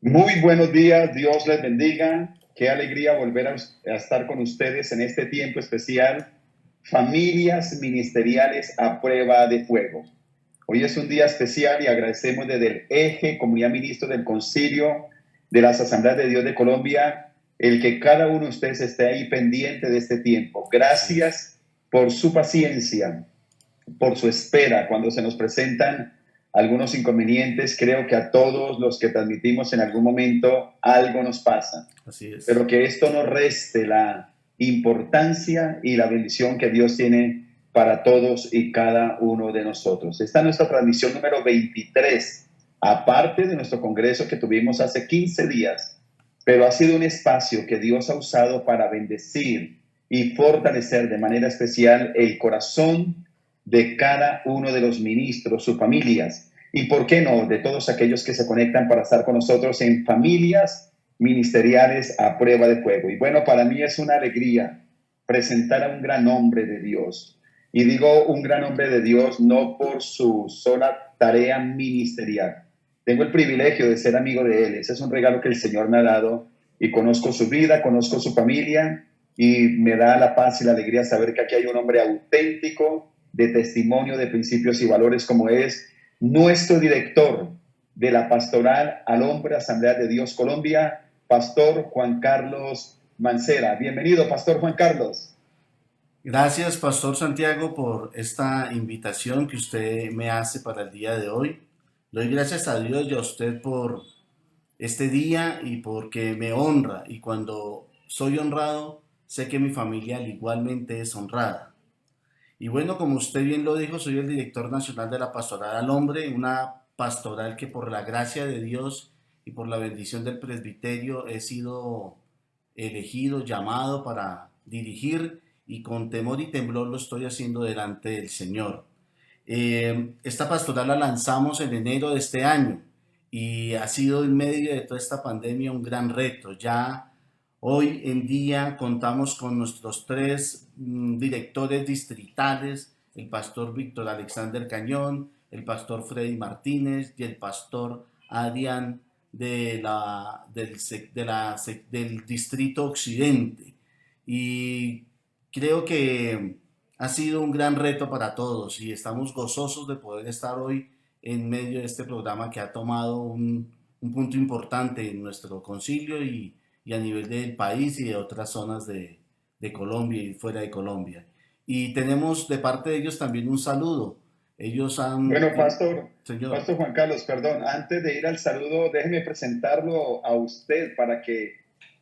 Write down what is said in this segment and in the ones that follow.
Muy buenos días, Dios les bendiga. Qué alegría volver a estar con ustedes en este tiempo especial, Familias Ministeriales a Prueba de Fuego. Hoy es un día especial y agradecemos desde el Eje Comunidad Ministro del Concilio de las Asambleas de Dios de Colombia, el que cada uno de ustedes esté ahí pendiente de este tiempo. Así es. Gracias por su paciencia, por su espera cuando se nos presentan algunos inconvenientes. Creo que a todos los que transmitimos en algún momento algo nos pasa, Así es. pero que esto no reste la importancia y la bendición que Dios tiene para todos y cada uno de nosotros. Esta es nuestra transmisión número 23, aparte de nuestro congreso que tuvimos hace 15 días, pero ha sido un espacio que Dios ha usado para bendecir y fortalecer de manera especial el corazón de cada uno de los ministros, sus familias, y por qué no, de todos aquellos que se conectan para estar con nosotros en Familias Ministeriales a Prueba de Fuego. Y bueno, para mí es una alegría presentar a un gran hombre de Dios. Y digo un gran hombre de Dios no por su sola tarea ministerial. Tengo el privilegio de ser amigo de él. Ese es un regalo que el Señor me ha dado y conozco su vida, conozco su familia y me da la paz y la alegría saber que aquí hay un hombre auténtico, de testimonio, de principios y valores, como es nuestro director de la Pastoral al Hombre Asamblea de Dios Colombia, Pastor Juan Carlos Mancera. Bienvenido, Pastor Juan Carlos. Gracias, Pastor Santiago, por esta invitación que usted me hace para el día de hoy. Doy gracias a Dios y a usted por este día y porque me honra. Y cuando soy honrado, sé que mi familia igualmente es honrada. Y bueno, como usted bien lo dijo, soy el director nacional de la Pastoral al Hombre, una pastoral que por la gracia de Dios y por la bendición del presbiterio he sido elegido, llamado para dirigir y con temor y temblor lo estoy haciendo delante del Señor. Esta pastoral la lanzamos en enero de este año y ha sido en medio de toda esta pandemia un gran reto. Ya hoy en día contamos con nuestros tres directores distritales, el pastor Víctor Alexander Cañón, el pastor Freddy Martínez y el pastor Adrián del Distrito Occidente. Y creo que ha sido un gran reto para todos y estamos gozosos de poder estar hoy en medio de este programa que ha tomado un punto importante en nuestro concilio y a nivel del país y de otras zonas de Colombia y fuera de Colombia. Y tenemos de parte de ellos también un saludo. Ellos han, Bueno, señor, Pastor Juan Carlos, perdón, antes de ir al saludo, déjeme presentarlo a usted para que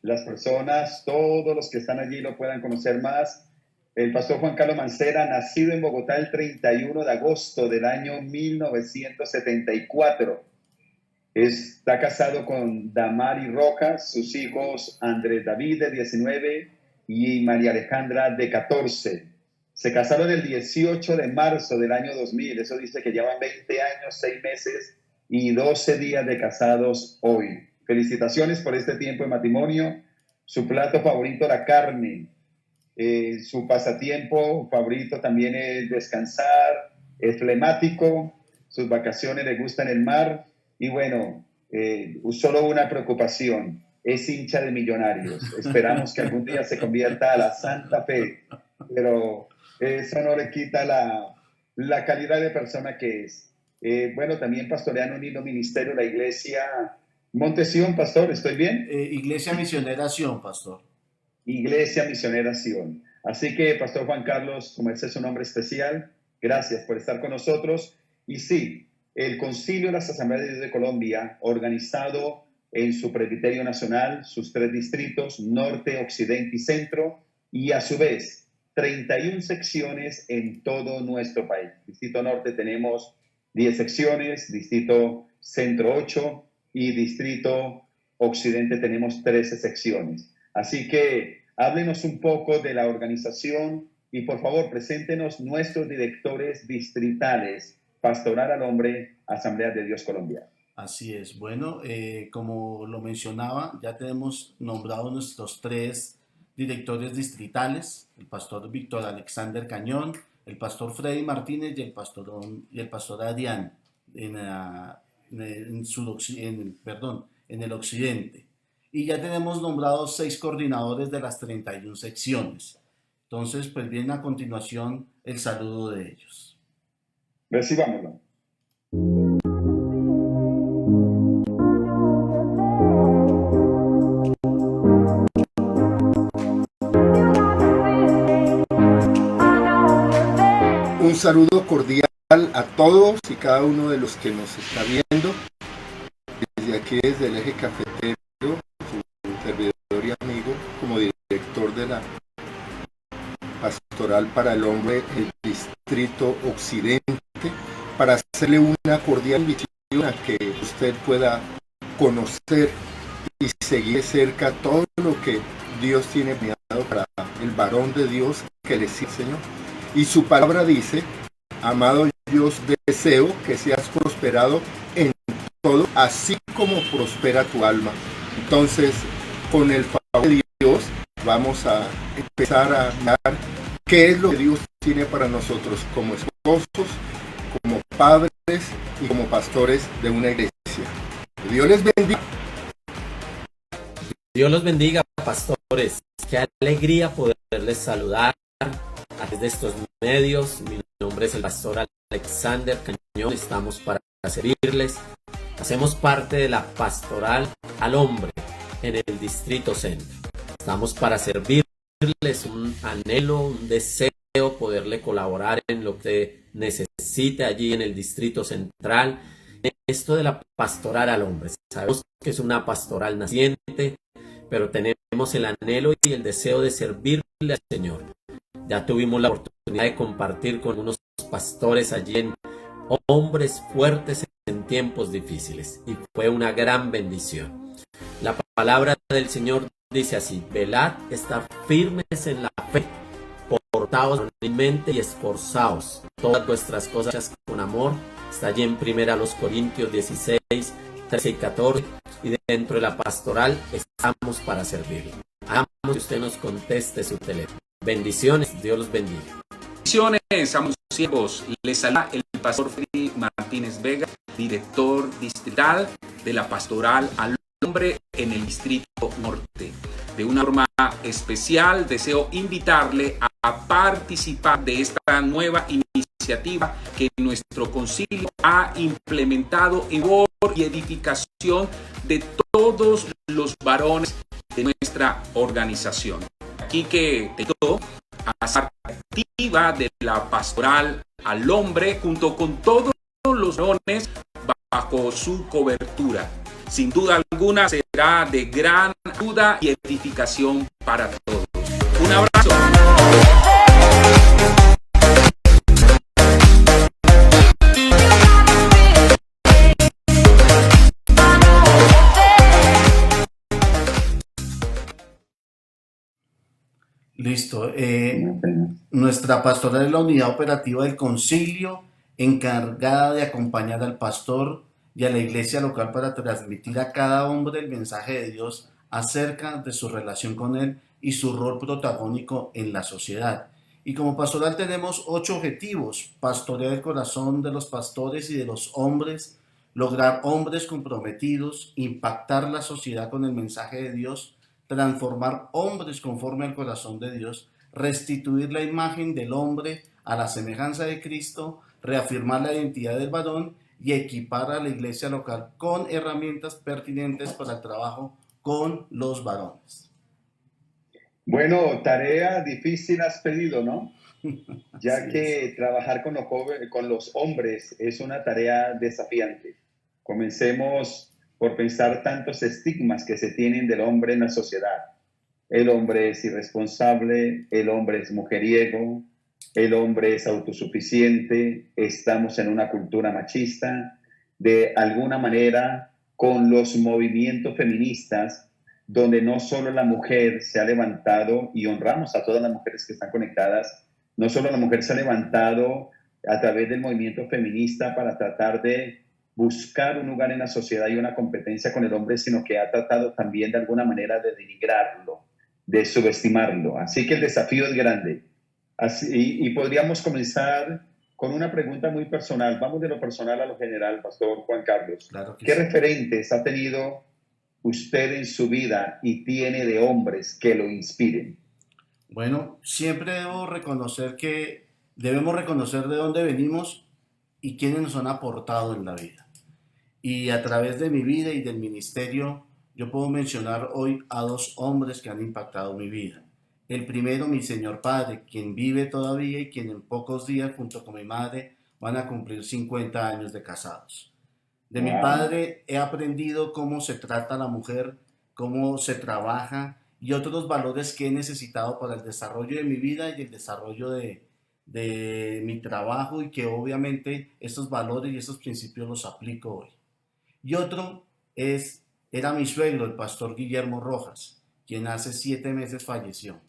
las personas, todos los que están allí lo puedan conocer más. El Pastor Juan Carlos Mancera, nacido en Bogotá el 31 de agosto del año 1974. Está casado con Damari Rojas, sus hijos Andrés David de 19 y María Alejandra de 14. Se casaron el 18 de marzo del año 2000. Eso dice que llevan 20 años, 6 meses y 12 días de casados hoy. Felicitaciones por este tiempo de matrimonio. Su plato favorito, la carne. Su pasatiempo favorito también es descansar, es flemático, sus vacaciones le gustan el mar y bueno, solo una preocupación, es hincha de Millonarios. Esperamos que algún día se convierta a la Santa Fe, pero eso no le quita la calidad de persona que es. Bueno, también pastorean un lindo ministerio, la iglesia Montesión, pastor, ¿estoy bien? Iglesia Misionera Sion, pastor. Iglesia Misionera Sion. Así que, Pastor Juan Carlos, como ese es un nombre especial, gracias por estar con nosotros. Y sí, el Concilio de las Asambleas de Dios de Colombia, organizado en su presbiterio nacional, sus tres distritos, norte, occidente y centro, y a su vez 31 secciones en todo nuestro país. Distrito norte tenemos 10 secciones, distrito centro 8 y distrito occidente tenemos 13 secciones. Así que háblenos un poco de la organización y por favor preséntenos nuestros directores distritales, Pastoral al Hombre, Asamblea de Dios Colombia. Así es. Bueno, como lo mencionaba, ya tenemos nombrados nuestros tres directores distritales, el pastor Víctor Alexander Cañón, el pastor Freddy Martínez y el pastor Adrián en, en, en el occidente. Y ya tenemos nombrados 6 coordinadores de las 31 secciones. Entonces, pues viene a continuación el saludo de ellos. Recibámoslo. Un saludo cordial a todos y cada uno de los que nos está viendo. Desde aquí, desde el Eje Cafetero, su servidor y amigo, como director de la Pastoral para el Hombre, el Distrito Occidente, para hacerle una cordial invitación a que usted pueda conocer y seguir de cerca todo lo que Dios tiene planeado para el varón de Dios que le sirve, Señor. Y su palabra dice: amado, yo deseo que seas prosperado en todo, así como prospera tu alma. Entonces, con el favor de Dios, vamos a empezar a ver qué es lo que Dios tiene para nosotros como esposos, como padres y como pastores de una iglesia. Dios les bendiga. Dios los bendiga, pastores. Qué alegría poderles saludar a través de estos medios. Mi nombre es el pastor Alexander Cañón. Estamos para servirles. Hacemos parte de la Pastoral al Hombre en el Distrito Centro. Estamos para servirles, un anhelo, un deseo, poderle colaborar en lo que necesite allí en el Distrito Central. Esto de la Pastoral al Hombre. Sabemos que es una pastoral naciente, pero tenemos el anhelo y el deseo de servirle al Señor. Ya tuvimos la oportunidad de compartir con unos pastores allí en Hombres Fuertes en Tiempos Difíciles, y fue una gran bendición. La palabra del Señor dice así: velad, estad firmes en la fe, portaos firmemente y esforzaos todas vuestras cosas con amor. Está allí en 1 Corintios 16, 13 y 14, y dentro de la pastoral estamos para servirle. Hagamos que usted nos conteste su teléfono. Bendiciones, Dios los bendiga. Bendiciones, amos siervos. Les saluda el pastor Freddy Martínez Vega, director distrital de la Pastoral al Hombre en el Distrito Norte. De una forma especial, deseo invitarle a participar de esta nueva iniciativa que nuestro concilio ha implementado en favor y edificación de todos los varones de nuestra organización. Aquí que te invito a ser activa de la Pastoral al Hombre junto con todos los varones bajo su cobertura. Sin duda alguna será de gran ayuda y edificación para todos. Un abrazo. Listo. Nuestra pastoral es la unidad operativa del concilio, encargada de acompañar al pastor y a la iglesia local para transmitir a cada hombre el mensaje de Dios acerca de su relación con Él y su rol protagónico en la sociedad. Y como pastoral tenemos 8 objetivos: pastorear el corazón de los pastores y de los hombres, lograr hombres comprometidos, impactar la sociedad con el mensaje de Dios, transformar hombres conforme al corazón de Dios, restituir la imagen del hombre a la semejanza de Cristo, reafirmar la identidad del varón y equipar a la iglesia local con herramientas pertinentes para el trabajo con los varones. Bueno, tarea difícil has pedido, ¿no? Ya Así que es. trabajar con los hombres es una tarea desafiante. Comencemos por pensar tantos estigmas que se tienen del hombre en la sociedad. El hombre es irresponsable, el hombre es mujeriego, el hombre es autosuficiente, estamos en una cultura machista. De alguna manera, con los movimientos feministas, donde no solo la mujer se ha levantado, y honramos a todas las mujeres que están conectadas, no solo la mujer se ha levantado a través del movimiento feminista para tratar de buscar un lugar en la sociedad y una competencia con el hombre, sino que ha tratado también de alguna manera de denigrarlo, de subestimarlo. Así que el desafío es grande. Y podríamos comenzar con una pregunta muy personal. Vamos de lo personal a lo general, Pastor Juan Carlos. Claro que ¿Qué sí. referentes ha tenido usted en su vida y tiene de hombres que lo inspiren? Bueno, siempre debemos reconocer de dónde venimos y quiénes nos han aportado en la vida. Y a través de mi vida y del ministerio, yo puedo mencionar hoy a dos hombres que han impactado mi vida. El primero, mi Señor Padre, quien vive todavía y quien en pocos días, junto con mi madre, van a cumplir 50 años de casados. De mi Wow. padre he aprendido cómo se trata a la mujer, cómo se trabaja y otros valores que he necesitado para el desarrollo de mi vida y el desarrollo de mi trabajo, y que obviamente estos valores y estos principios los aplico hoy. Y otro era mi suegro, el pastor Guillermo Rojas, quien hace 7 meses falleció.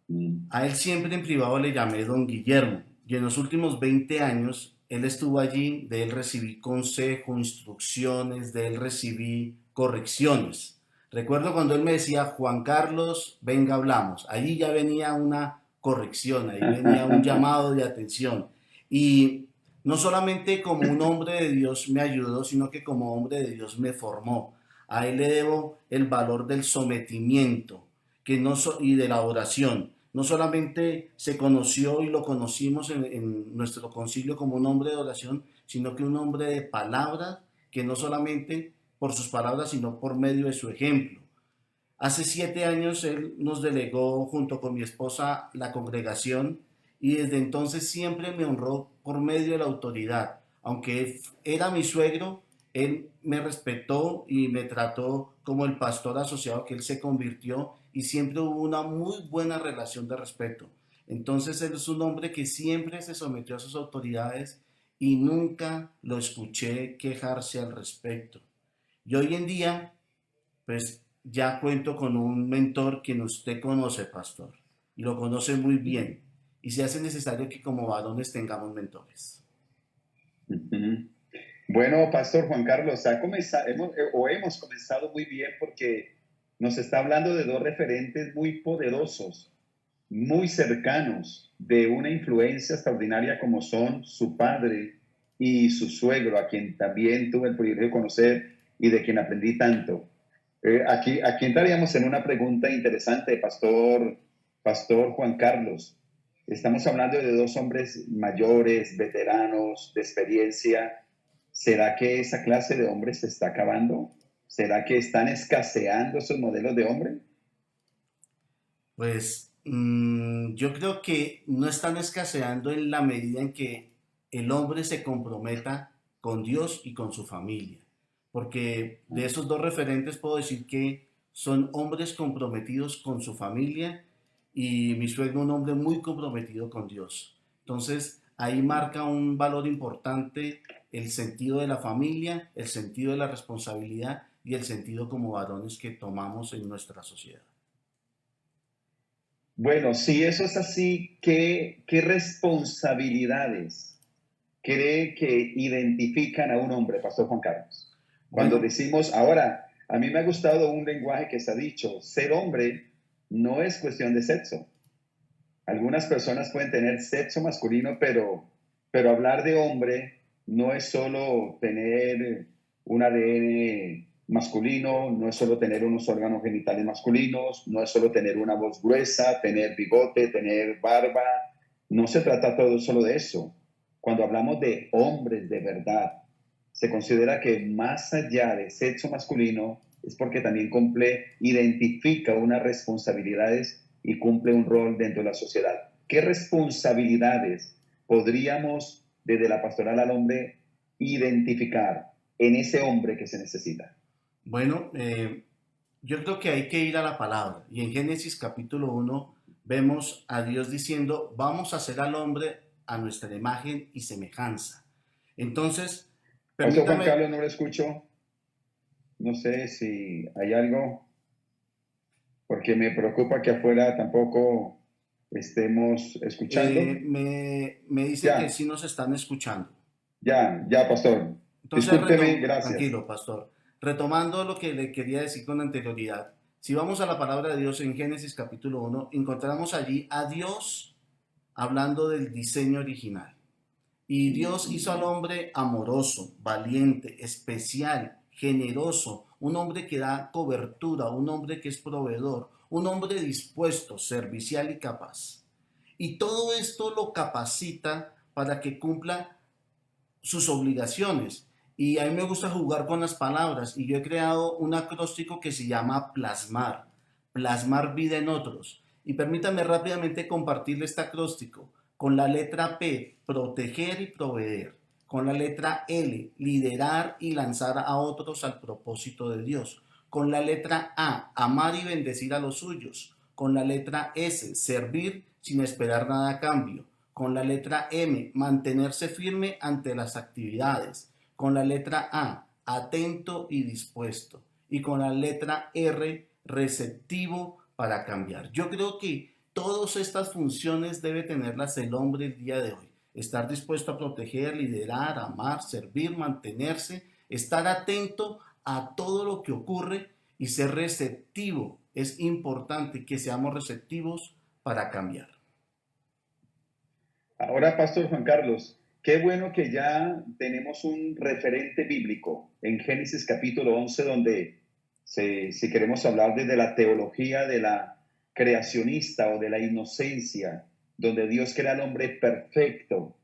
Mm. A él siempre en privado le llamé don Guillermo, y en los últimos 20 años él estuvo allí. De él recibí consejo, instrucciones, de él recibí correcciones. Recuerdo cuando él me decía: Juan Carlos, venga, hablamos. Allí ya venía una corrección, ahí venía un llamado de atención. Y no solamente como un hombre de Dios me ayudó, sino que como hombre de Dios me formó. A él le debo el valor del sometimiento y de la oración. No solamente se conoció y lo conocimos en nuestro concilio como un hombre de oración, sino que un hombre de palabras, que no solamente por sus palabras, sino por medio de su ejemplo. Hace 7 años él nos delegó junto con mi esposa la congregación, y desde entonces siempre me honró por medio de la autoridad. Aunque era mi suegro, él me respetó y me trató como el pastor asociado que él se convirtió, y siempre hubo una muy buena relación de respeto. Entonces él es un hombre que siempre se sometió a sus autoridades y nunca lo escuché quejarse al respecto. Y hoy en día, pues ya cuento con un mentor quien usted conoce, pastor, y lo conoce muy bien. Y se hace necesario que como varones tengamos mentores. Ujú. Bueno, Pastor Juan Carlos, hemos comenzado muy bien, porque nos está hablando de dos referentes muy poderosos, muy cercanos, de una influencia extraordinaria como son su padre y su suegro, a quien también tuve el privilegio de conocer y de quien aprendí tanto. Aquí entraríamos en una pregunta interesante, Pastor Juan Carlos. Estamos hablando de dos hombres mayores, veteranos, de experiencia. ¿Será que esa clase de hombres se está acabando? ¿Será que están escaseando esos modelos de hombre? Pues yo creo que no están escaseando en la medida en que el hombre se comprometa con Dios y con su familia. Porque de esos dos referentes puedo decir que son hombres comprometidos con su familia, y mi suegro un hombre muy comprometido con Dios. Entonces ahí marca un valor importante el sentido de la familia, el sentido de la responsabilidad y el sentido como varones que tomamos en nuestra sociedad. Bueno, si eso es así, ¿qué responsabilidades cree que identifican a un hombre, Pastor Juan Carlos? Cuando Bueno, decimos, ahora, a mí me ha gustado un lenguaje que se ha dicho: ser hombre no es cuestión de sexo. Algunas personas pueden tener sexo masculino, pero hablar de hombre no es solo tener un ADN masculino, no es solo tener unos órganos genitales masculinos, no es solo tener una voz gruesa, tener bigote, tener barba. No se trata todo solo de eso. Cuando hablamos de hombres de verdad, se considera que más allá de sexo masculino es porque también identifica unas responsabilidades y cumple un rol dentro de la sociedad. ¿Qué responsabilidades podríamos, desde la pastoral al hombre, identificar en ese hombre que se necesita? bueno, yo creo que hay que ir a la palabra. Y en Génesis capítulo 1 vemos a Dios diciendo: vamos a hacer al hombre a nuestra imagen y semejanza. Entonces, Pastor Juan permítame, Carlos, no lo escucho. No sé si hay algo, porque me preocupa que afuera tampoco estemos escuchando. me dice que Ya, sí nos están escuchando. ya, pastor. Entonces, Discúlpeme, gracias. tranquilo, pastor. Retomando lo que le quería decir con anterioridad, si vamos a la palabra de Dios en Génesis capítulo 1, encontramos allí a Dios hablando del diseño original. Y Dios hizo al hombre amoroso, valiente, especial, generoso, un hombre que da cobertura, un hombre que es proveedor, un hombre dispuesto, servicial y capaz. Y todo esto lo capacita para que cumpla sus obligaciones. Y a mí me gusta jugar con las palabras y yo he creado un acróstico que se llama plasmar, plasmar vida en otros. Y permítame rápidamente compartirle este acróstico. Con la letra P, proteger y proveer. Con la letra L, liderar y lanzar a otros al propósito de Dios. Con la letra A, amar y bendecir a los suyos. Con la letra S, servir sin esperar nada a cambio. Con la letra M, mantenerse firme ante las actividades. Con la letra A, atento y dispuesto. Y con la letra R, receptivo para cambiar. Yo creo que todas estas funciones debe tenerlas el hombre el día de hoy. Estar dispuesto a proteger, liderar, amar, servir, mantenerse, estar atento a todo lo que ocurre y ser receptivo. Es importante que seamos receptivos para cambiar. Ahora, Pastor Juan Carlos, qué bueno que ya tenemos un referente bíblico en Génesis capítulo 11, donde si queremos hablar desde la teología de la creacionista o de la inocencia, donde Dios crea al hombre perfecto.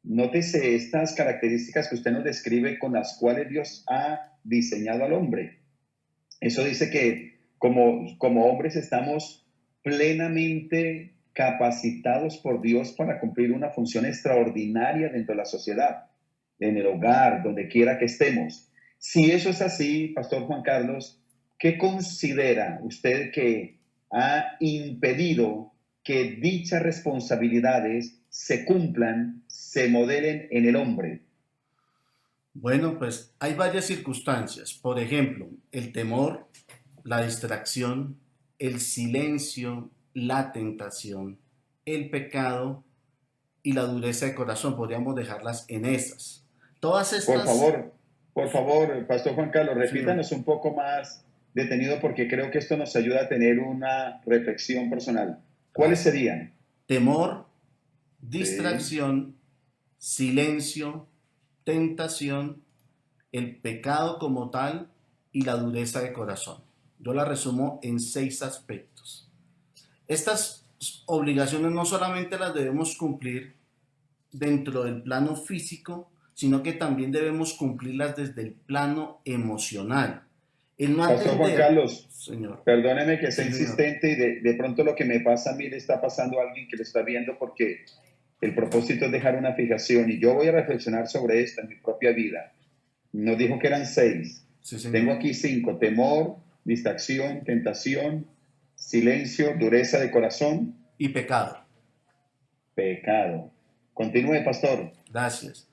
Nótese estas características que usted nos describe con las cuales Dios ha diseñado al hombre. Eso dice que como hombres estamos plenamente capacitados por Dios para cumplir una función extraordinaria dentro de la sociedad, en el hogar, donde quiera que estemos. Si eso es así, Pastor Juan Carlos, ¿qué considera usted que ha impedido que dichas responsabilidades se cumplan, se modelen en el hombre? Bueno, pues hay varias circunstancias. Por ejemplo, el temor, la distracción, el silencio, la tentación, el pecado y la dureza de corazón. Podríamos dejarlas en esas. Todas estas... Por favor, Pastor Juan Carlos, Sí, repítanos un poco más detenido porque creo que esto nos ayuda a tener una reflexión personal. ¿Cuáles gracias. serían? Temor, Sí. distracción, silencio, tentación, el pecado como tal y la dureza de corazón. Yo la resumo en 6 aspectos. Estas obligaciones no solamente las debemos cumplir dentro del plano físico, sino que también debemos cumplirlas desde el plano emocional. El no Pastor Juan atender, Carlos, señor. perdóneme que sea Sí, señor. insistente y de pronto lo que me pasa a mí le está pasando a alguien que lo está viendo porque el propósito es dejar una fijación y yo voy a reflexionar sobre esto en mi propia vida. Nos dijo que eran 6. Sí, señor. Tengo aquí 5: temor, distracción, tentación, silencio, dureza de corazón, Y pecado. pecado. Continúe, pastor. Gracias.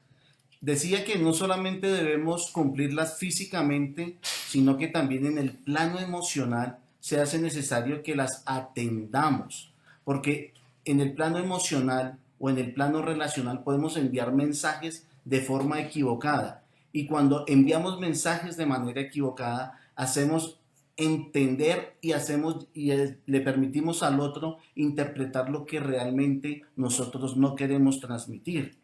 Decía que no solamente debemos cumplirlas físicamente, sino que también en el plano emocional se hace necesario que las atendamos, porque en el plano emocional o en el plano relacional podemos enviar mensajes de forma equivocada, y cuando enviamos mensajes de manera equivocada hacemos entender y le permitimos al otro interpretar lo que realmente nosotros no queremos transmitir.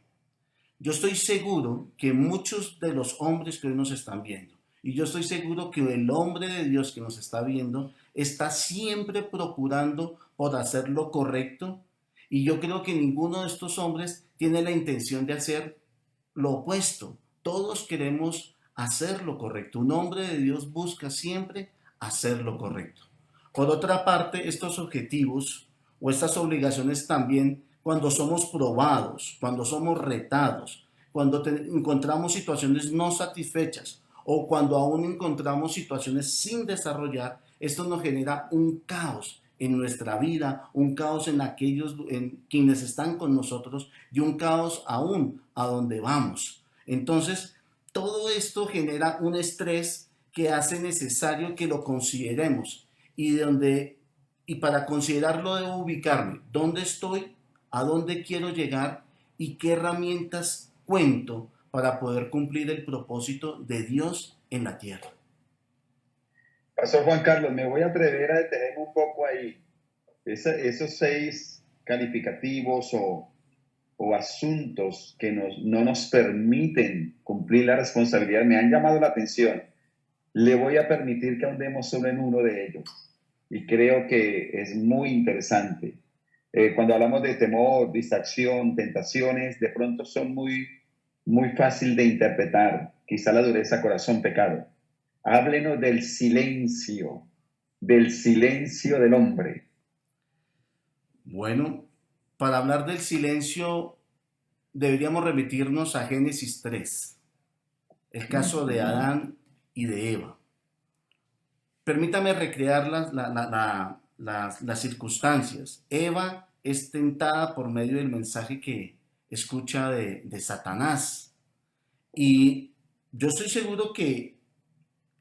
Yo estoy seguro que muchos de los hombres que hoy nos están viendo, y yo estoy seguro que el hombre de Dios que nos está viendo, está siempre procurando por hacer lo correcto, y yo creo que ninguno de estos hombres tiene la intención de hacer lo opuesto. Todos queremos hacer lo correcto. Un hombre de Dios busca siempre hacer lo correcto. Por otra parte, estos objetivos o estas obligaciones también, cuando somos probados, cuando somos retados, cuando encontramos situaciones no satisfechas o cuando aún encontramos situaciones sin desarrollar, esto nos genera un caos en nuestra vida, un caos en quienes están con nosotros y un caos aún a donde vamos. Entonces, todo esto genera un estrés que hace necesario que lo consideremos y para considerarlo debo ubicarme dónde estoy, a dónde quiero llegar y qué herramientas cuento para poder cumplir el propósito de Dios en la tierra. Pastor Juan Carlos, me voy a atrever a detenerme un poco ahí. Esos 6 calificativos o asuntos que no nos permiten cumplir la responsabilidad me han llamado la atención. le voy a permitir que ahondemos solo en uno de ellos. Y creo que es muy interesante. Cuando hablamos de temor, distracción, tentaciones, de pronto son muy fácil de interpretar. Quizá la dureza, corazón, pecado. Háblenos del silencio del hombre. Bueno, para hablar del silencio deberíamos remitirnos a Génesis 3, el caso de Adán y de Eva. Permítame recrear las circunstancias. Eva es tentada por medio del mensaje que escucha de Satanás. Y yo estoy seguro que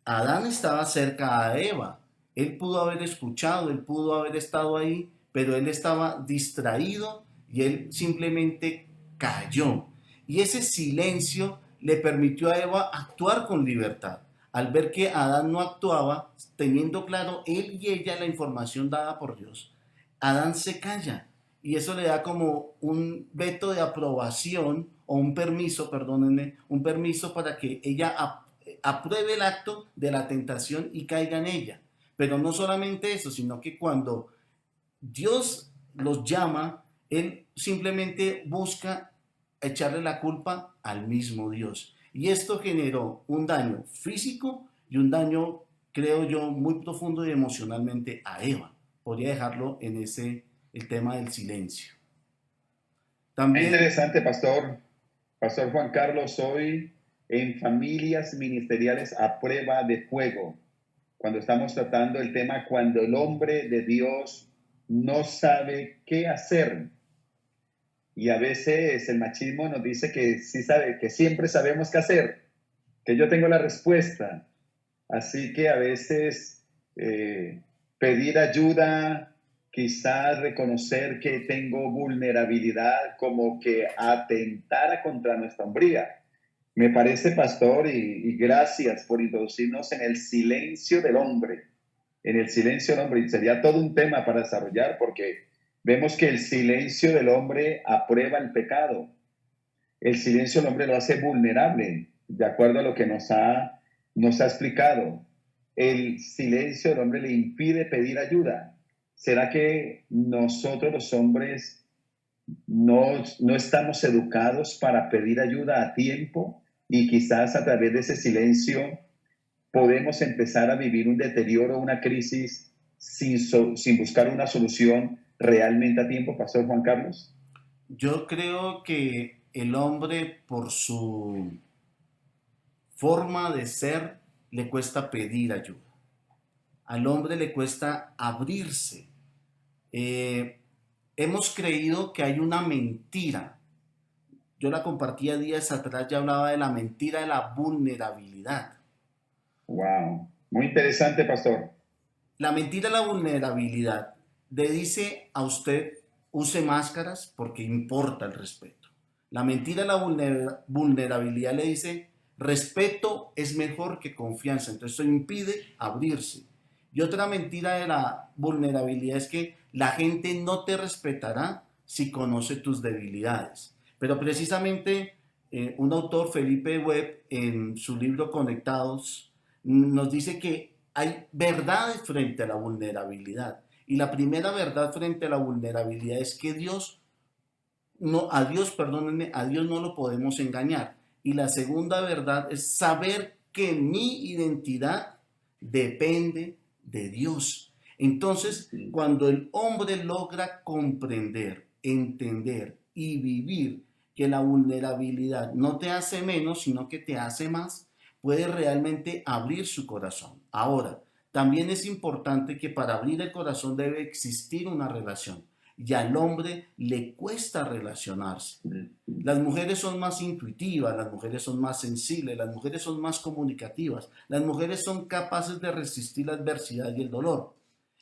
Adán estaba cerca a Eva. Él pudo haber escuchado, él pudo haber estado ahí, pero él estaba distraído y él simplemente cayó. Y ese silencio le permitió a Eva actuar con libertad. Al ver que Adán no actuaba, teniendo claro él y ella la información dada por Dios, Adán se calla y eso le da como un veto de aprobación o un permiso, perdónenme, un permiso para que ella apruebe el acto de la tentación y caiga en ella. Pero no solamente eso, sino que cuando Dios los llama, Él simplemente busca echarle la culpa al mismo Dios. Y esto generó un daño físico y un daño, creo yo, muy profundo y emocionalmente a Eva. Podría dejarlo en el tema del silencio. También, interesante, Pastor Juan Carlos, hoy en familias ministeriales a prueba de fuego, cuando estamos tratando el tema cuando el hombre de Dios no sabe qué hacer. Y a veces el machismo nos dice que sí sabe, que siempre sabemos qué hacer, que yo tengo la respuesta. Así que a veces pedir ayuda, quizás reconocer que tengo vulnerabilidad, como que atentara contra nuestra hombría. Me parece, pastor, y gracias por introducirnos en el silencio del hombre. En el silencio del hombre, y sería todo un tema para desarrollar, porque vemos que el silencio del hombre aprueba el pecado. El silencio del hombre lo hace vulnerable, de acuerdo a lo que nos ha explicado. El silencio del hombre le impide pedir ayuda. ¿Será que nosotros los hombres no estamos educados para pedir ayuda a tiempo? Y quizás a través de ese silencio podemos empezar a vivir un deterioro, una crisis sin buscar una solución realmente a tiempo, Pastor Juan Carlos. Yo creo que el hombre, por su forma de ser, le cuesta pedir ayuda. Al hombre le cuesta abrirse. Hemos creído que hay una mentira. Yo la compartía días atrás, ya hablaba de la mentira de la vulnerabilidad. Wow, muy interesante, pastor. La mentira de la vulnerabilidad le dice a usted, use máscaras porque importa el respeto. La mentira de la vulnerabilidad le dice, respeto es mejor que confianza, entonces eso impide abrirse. Y otra mentira de la vulnerabilidad es que la gente no te respetará si conoce tus debilidades. Pero precisamente un autor, Felipe Webb, en su libro Conectados, nos dice que hay verdades frente a la vulnerabilidad. Y la primera verdad frente a la vulnerabilidad es que a Dios no lo podemos engañar. Y la segunda verdad es saber que mi identidad depende de Dios. Entonces, cuando el hombre logra comprender, entender y vivir que la vulnerabilidad no te hace menos, sino que te hace más, puede realmente abrir su corazón. Ahora, también es importante que para abrir el corazón debe existir una relación. Y al hombre le cuesta relacionarse. Las mujeres son más intuitivas, las mujeres son más sensibles, las mujeres son más comunicativas, las mujeres son capaces de resistir la adversidad y el dolor.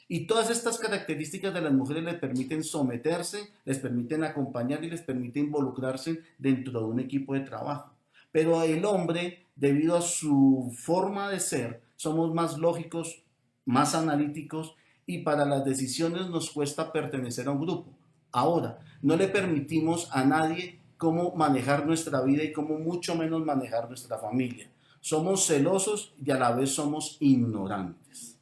Y todas estas características de las mujeres les permiten someterse, les permiten acompañar y les permiten involucrarse dentro de un equipo de trabajo. Pero el hombre, debido a su forma de ser, somos más lógicos, más analíticos y para las decisiones nos cuesta pertenecer a un grupo. Ahora, no le permitimos a nadie cómo manejar nuestra vida y cómo mucho menos manejar nuestra familia. somos celosos y a la vez somos ignorantes.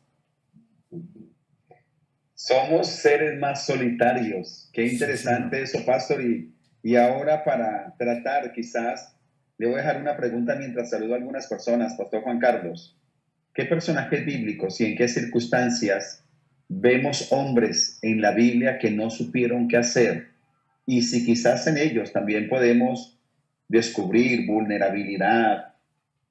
Somos seres más solitarios. Qué Sí, interesante señor. eso, pastor. Y ahora para tratar, quizás, le voy a dejar una pregunta mientras saludo a algunas personas, pastor Juan Carlos. ¿Qué personajes bíblicos y en qué circunstancias vemos hombres en la Biblia que no supieron qué hacer? Y si quizás en ellos también podemos descubrir vulnerabilidad,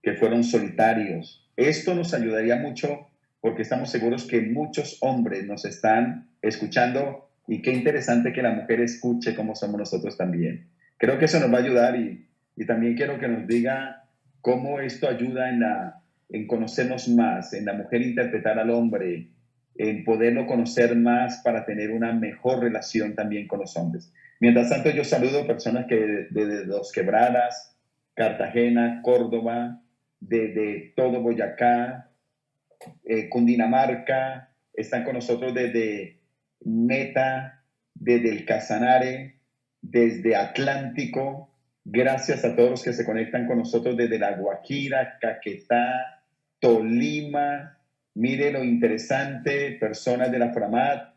que fueron solitarios. Esto nos ayudaría mucho porque estamos seguros que muchos hombres nos están escuchando y qué interesante que la mujer escuche cómo somos nosotros también. Creo que eso nos va a ayudar y también quiero que nos diga cómo esto ayuda en conocernos más, en la mujer interpretar al hombre, en poderlo conocer más para tener una mejor relación también con los hombres. Mientras tanto, yo saludo personas que de Dos Quebradas, Cartagena, Córdoba, de todo Boyacá, Cundinamarca, están con nosotros desde Meta, desde el Casanare, desde Atlántico. Gracias a todos los que se conectan con nosotros desde La Guajira, Caquetá, Tolima. Mire lo interesante, personas de la FRAMAT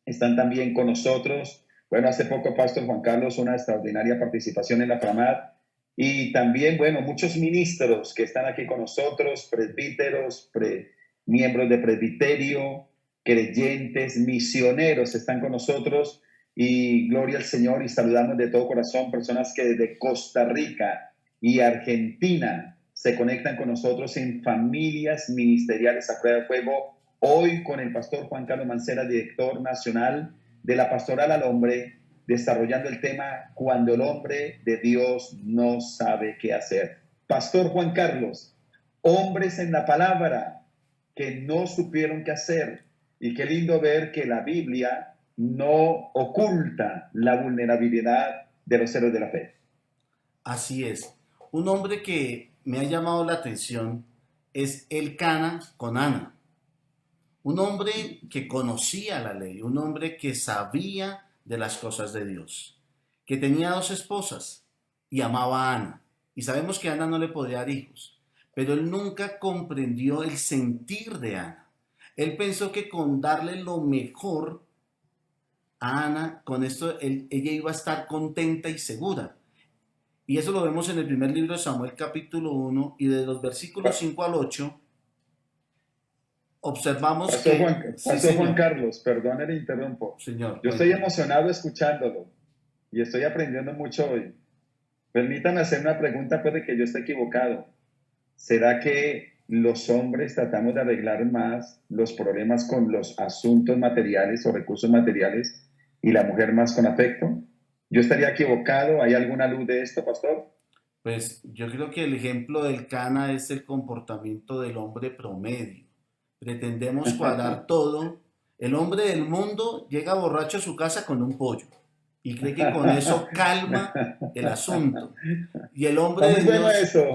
están también con nosotros. Bueno, hace poco, Pastor Juan Carlos, una extraordinaria participación en la FRAMAT. Y también, bueno, muchos ministros que están aquí con nosotros, presbíteros, miembros de presbiterio, creyentes, misioneros están con nosotros. Y gloria al Señor y saludamos de todo corazón personas que desde Costa Rica y Argentina se conectan con nosotros en familias ministeriales a prueba de fuego. Hoy con el pastor Juan Carlos Mancera, director nacional de la Pastoral al Hombre, desarrollando el tema cuando el hombre de Dios no sabe qué hacer. Pastor Juan Carlos, hombres en la palabra que no supieron qué hacer. Y qué lindo ver que la Biblia no oculta la vulnerabilidad de los héroes de la fe. Así es. Un hombre que me ha llamado la atención es Elcana con Ana. Un hombre que conocía la ley, un hombre que sabía de las cosas de Dios, que tenía dos esposas y amaba a Ana. Y sabemos que Ana no le podía dar hijos, pero él nunca comprendió el sentir de Ana. Él pensó que con darle lo mejor a Ana, con esto ella iba a estar contenta y segura. Y eso lo vemos en el primer libro de Samuel capítulo 1 y de los versículos 5 al 8 observamos Pastor que... Juan, Sí, Pastor Juan señor. Carlos, perdone, le interrumpo. Señor, Yo estoy cuéntame. emocionado escuchándolo y estoy aprendiendo mucho hoy. Permítame hacer una pregunta, puede que yo esté equivocado. ¿Será que los hombres tratamos de arreglar más los problemas con los asuntos materiales o recursos materiales y la mujer más con afecto? ¿Yo estaría equivocado? ¿Hay alguna luz de esto, pastor? Pues yo creo que el ejemplo del Cana es el comportamiento del hombre promedio. Pretendemos cuadrar todo. El hombre del mundo llega borracho a su casa con un pollo y cree que con eso calma el asunto. Y el hombre Está de muy bueno Dios, eso.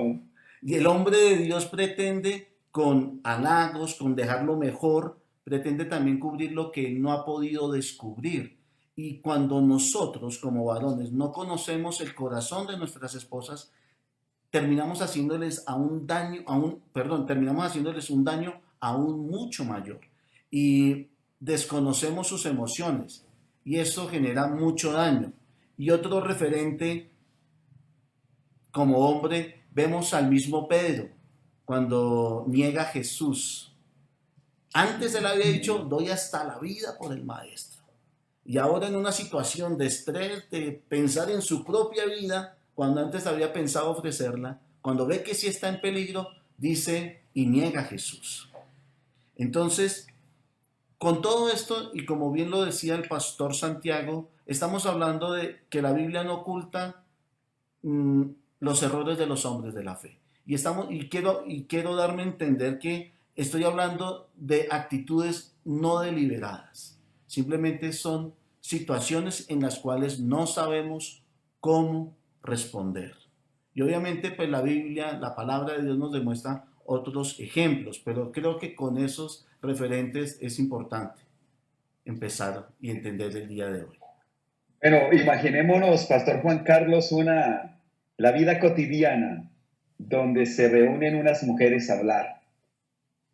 y el hombre de Dios pretende con halagos, con dejarlo mejor, pretende también cubrir lo que él no ha podido descubrir. Y cuando nosotros como varones no conocemos el corazón de nuestras esposas, terminamos haciéndoles terminamos haciéndoles un daño aún mucho mayor. Y desconocemos sus emociones y eso genera mucho daño. Y otro referente como hombre, vemos al mismo Pedro cuando niega a Jesús. Antes él había dicho, doy hasta la vida por el maestro. Y ahora en una situación de estrés, de pensar en su propia vida, cuando antes había pensado ofrecerla, cuando ve que sí está en peligro, dice y niega a Jesús. Entonces, con todo esto, y como bien lo decía el pastor Santiago, estamos hablando de que la Biblia no oculta los errores de los hombres de la fe. Quiero darme a entender que estoy hablando de actitudes no deliberadas. Simplemente son situaciones en las cuales no sabemos cómo responder. Y obviamente pues la Biblia, la palabra de Dios nos demuestra otros ejemplos, pero creo que con esos referentes es importante empezar y entender el día de hoy. Bueno, imaginémonos, Pastor Juan Carlos, la vida cotidiana donde se reúnen unas mujeres a hablar,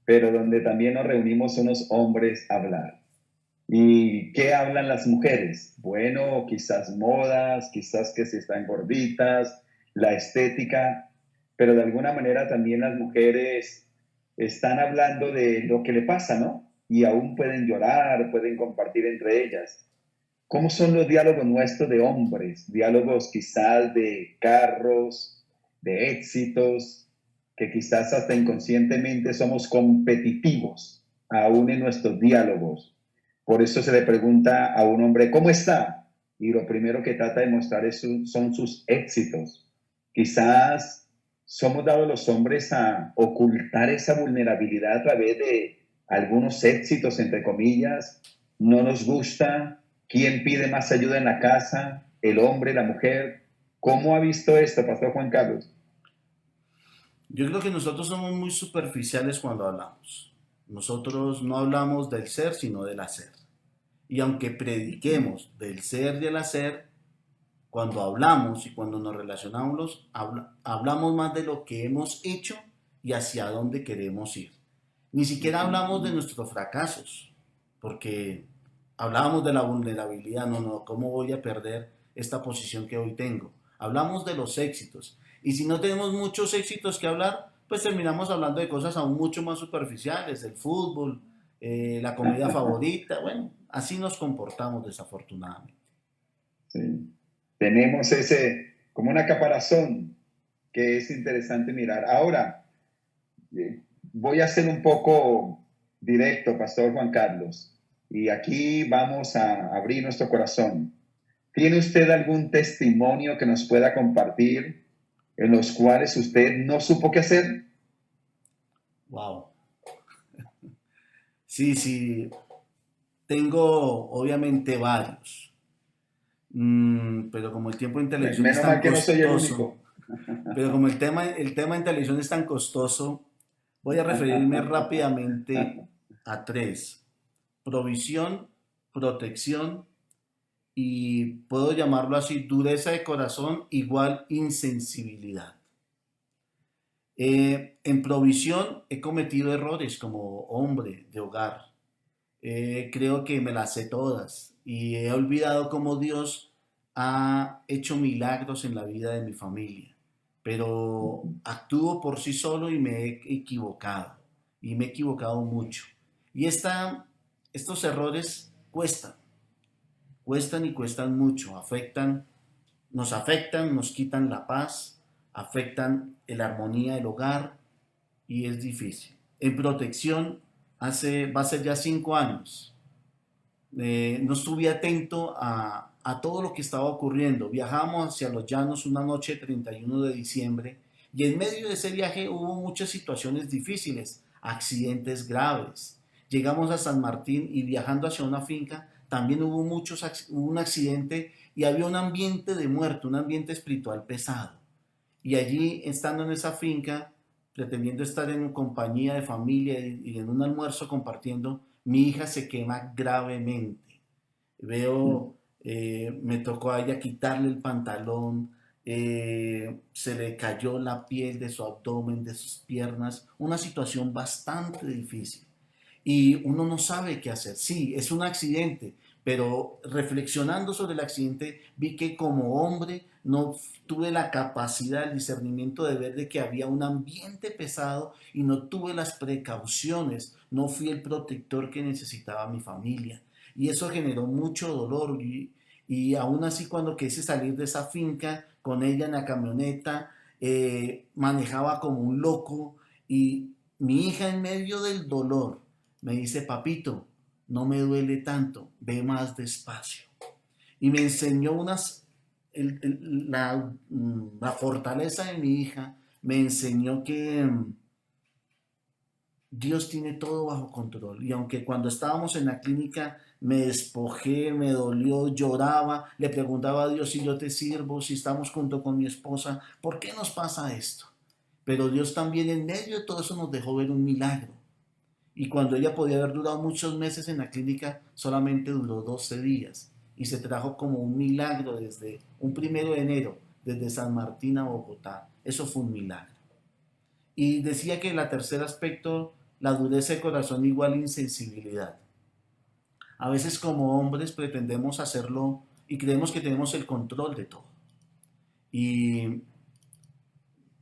pero donde también nos reunimos unos hombres a hablar. ¿Y qué hablan las mujeres? Bueno, quizás modas, quizás que si están gorditas, la estética, pero de alguna manera también las mujeres están hablando de lo que le pasa, ¿no? Y aún pueden llorar, pueden compartir entre ellas. ¿Cómo son los diálogos nuestros de hombres? Diálogos quizás de carros, de éxitos, que quizás hasta inconscientemente somos competitivos aún en nuestros diálogos. Por eso se le pregunta a un hombre, ¿cómo está? Y lo primero que trata de mostrar son sus éxitos. Quizás somos dados los hombres a ocultar esa vulnerabilidad a través de algunos éxitos, entre comillas. No nos gusta. ¿Quién pide más ayuda en la casa? ¿El hombre, la mujer? ¿Cómo ha visto esto, Pastor Juan Carlos? Yo creo que nosotros somos muy superficiales cuando hablamos. Nosotros no hablamos del ser, sino del hacer. Y aunque prediquemos del ser y del hacer, cuando hablamos y cuando nos relacionamos, hablamos más de lo que hemos hecho y hacia dónde queremos ir. Ni siquiera hablamos de nuestros fracasos, porque hablábamos de la vulnerabilidad, no, ¿cómo voy a perder esta posición que hoy tengo? Hablamos de los éxitos. Y si no tenemos muchos éxitos que hablar, pues terminamos hablando de cosas aún mucho más superficiales, el fútbol, la comida favorita, bueno, así nos comportamos desafortunadamente. Sí. Tenemos ese, como una caparazón que es interesante mirar. Ahora, voy a ser un poco directo, Pastor Juan Carlos, y aquí vamos a abrir nuestro corazón. ¿Tiene usted algún testimonio que nos pueda compartir en los cuales usted no supo qué hacer? Wow. Sí, tengo obviamente varios. Pero como el tiempo en televisión es Menos tan mal que no soy el costoso, único. pero como el tema en televisión es tan costoso, voy a referirme rápidamente a tres: provisión, protección y puedo llamarlo así, dureza de corazón igual insensibilidad. En provisión he cometido errores como hombre de hogar. Creo que me las sé todas y he olvidado cómo Dios ha hecho milagros en la vida de mi familia, pero actúo por sí solo y me he equivocado, y me he equivocado mucho. Y estos errores cuestan y cuestan mucho, nos quitan la paz, afectan la armonía del hogar y es difícil. En protección, va a ser ya 5 años, no estuve atento a todo lo que estaba ocurriendo. Viajamos hacia los llanos una noche 31 de diciembre y en medio de ese viaje hubo muchas situaciones difíciles, accidentes graves. Llegamos a San Martín y viajando hacia una finca también hubo un accidente y había un ambiente de muerte, un ambiente espiritual pesado. Y allí, estando en esa finca, pretendiendo estar en compañía de familia y en un almuerzo compartiendo, mi hija se quema gravemente. Me tocó a ella quitarle el pantalón, se le cayó la piel de su abdomen, de sus piernas, una situación bastante difícil. Y uno no sabe qué hacer. Sí, es un accidente, pero reflexionando sobre el accidente vi que como hombre no tuve la capacidad, el discernimiento de ver de que había un ambiente pesado y no tuve las precauciones, no fui el protector que necesitaba mi familia. Y eso generó mucho dolor y aún así cuando quise salir de esa finca con ella en la camioneta, manejaba como un loco y mi hija en medio del dolor me dice: papito, no me duele tanto, ve más despacio. Y me enseñó la fortaleza de mi hija, me enseñó que Dios tiene todo bajo control. Y aunque cuando estábamos en la clínica me despojé, me dolió, lloraba, le preguntaba a Dios: si yo te sirvo, si estamos junto con mi esposa, ¿por qué nos pasa esto? Pero Dios también en medio de todo eso nos dejó ver un milagro. Y cuando ella podía haber durado muchos meses en la clínica, solamente duró 12 días. Y se trajo como un milagro desde un 1 de enero, desde San Martín a Bogotá. Eso fue un milagro. Y decía que el tercer aspecto, la dureza de corazón igual insensibilidad. A veces como hombres pretendemos hacerlo y creemos que tenemos el control de todo. Y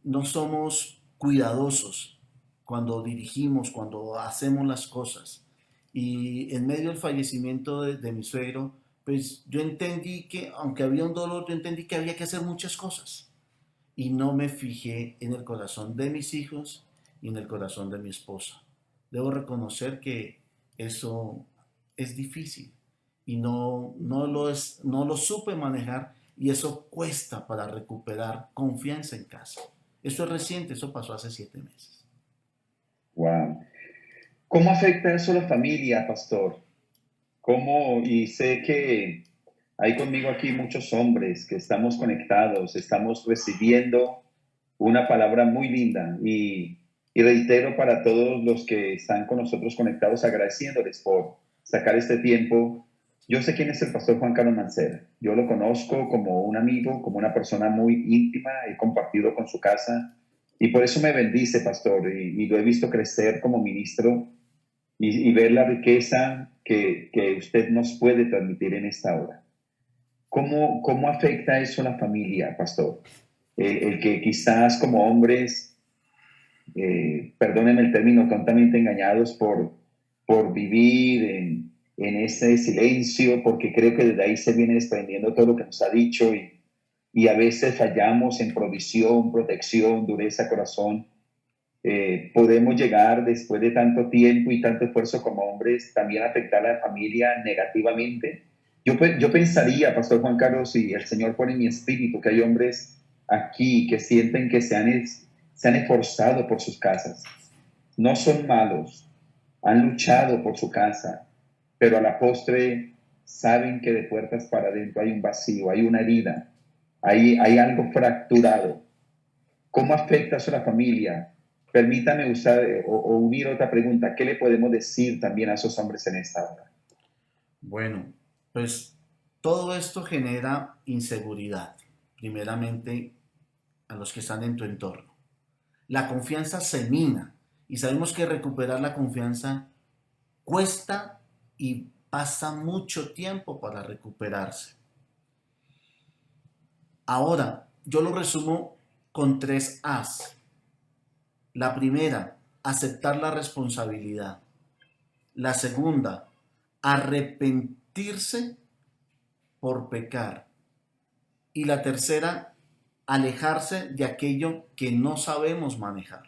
no somos cuidadosos cuando dirigimos, cuando hacemos las cosas. Y en medio del fallecimiento de mi suegro, pues yo entendí que, aunque había un dolor, yo entendí que había que hacer muchas cosas. Y no me fijé en el corazón de mis hijos y en el corazón de mi esposa. Debo reconocer que eso es difícil y no lo supe manejar, y eso cuesta para recuperar confianza en casa. Eso es reciente, eso pasó hace 7 meses. Wow. ¿Cómo afecta eso a la familia, pastor? ¿Cómo? Y sé que hay conmigo aquí muchos hombres que estamos conectados, estamos recibiendo una palabra muy linda y reitero para todos los que están con nosotros conectados, agradeciéndoles por sacar este tiempo. Yo sé quién es el pastor Juan Carlos Mancera. Yo lo conozco como un amigo, como una persona muy íntima. He compartido con su casa y por eso me bendice, pastor, y lo he visto crecer como ministro y ver la riqueza que usted nos puede transmitir en esta hora. ¿Cómo afecta eso a la familia, pastor? El que quizás como hombres, perdónenme el término, tontamente engañados por vivir en ese silencio, porque creo que desde ahí se viene desprendiendo todo lo que nos ha dicho y a veces fallamos en provisión, protección, dureza, corazón. Podemos llegar después de tanto tiempo y tanto esfuerzo como hombres también a afectar a la familia negativamente. Yo pensaría, Pastor Juan Carlos, y el Señor pone en mi espíritu que hay hombres aquí que sienten que se han esforzado por sus casas. No son malos, han luchado por su casa, pero a la postre saben que de puertas para adentro hay un vacío, hay una herida, hay algo fracturado. ¿Cómo afecta eso a la familia? Permítame usar o unir otra pregunta. ¿Qué le podemos decir también a esos hombres en esta hora? Bueno, pues todo esto genera inseguridad, primeramente a los que están en tu entorno. La confianza se mina y sabemos que recuperar la confianza cuesta y pasa mucho tiempo para recuperarse. Ahora, yo lo resumo con 3 A's. La primera, aceptar la responsabilidad. La segunda, arrepentirse por pecar. Y la tercera, alejarse de aquello que no sabemos manejar.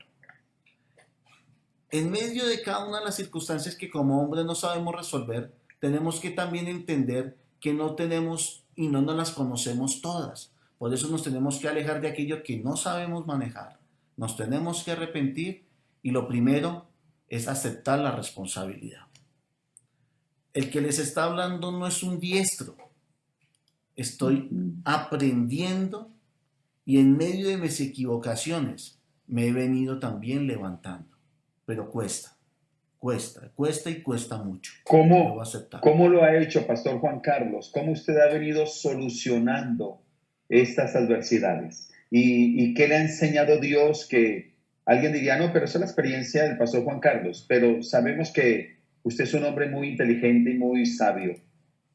En medio de cada una de las circunstancias que como hombres no sabemos resolver, tenemos que también entender que no tenemos y no nos las conocemos todas. Por eso nos tenemos que alejar de aquello que no sabemos manejar. Nos tenemos que arrepentir y lo primero es aceptar la responsabilidad. El que les está hablando no es un diestro. Estoy aprendiendo y en medio de mis equivocaciones me he venido también levantando. Pero cuesta y cuesta mucho. ¿Cómo lo ha hecho, Pastor Juan Carlos? ¿Cómo usted ha venido solucionando estas adversidades? ¿Y qué le ha enseñado Dios? Que alguien diría, no, pero esa es la experiencia del Pastor Juan Carlos, pero sabemos que usted es un hombre muy inteligente y muy sabio.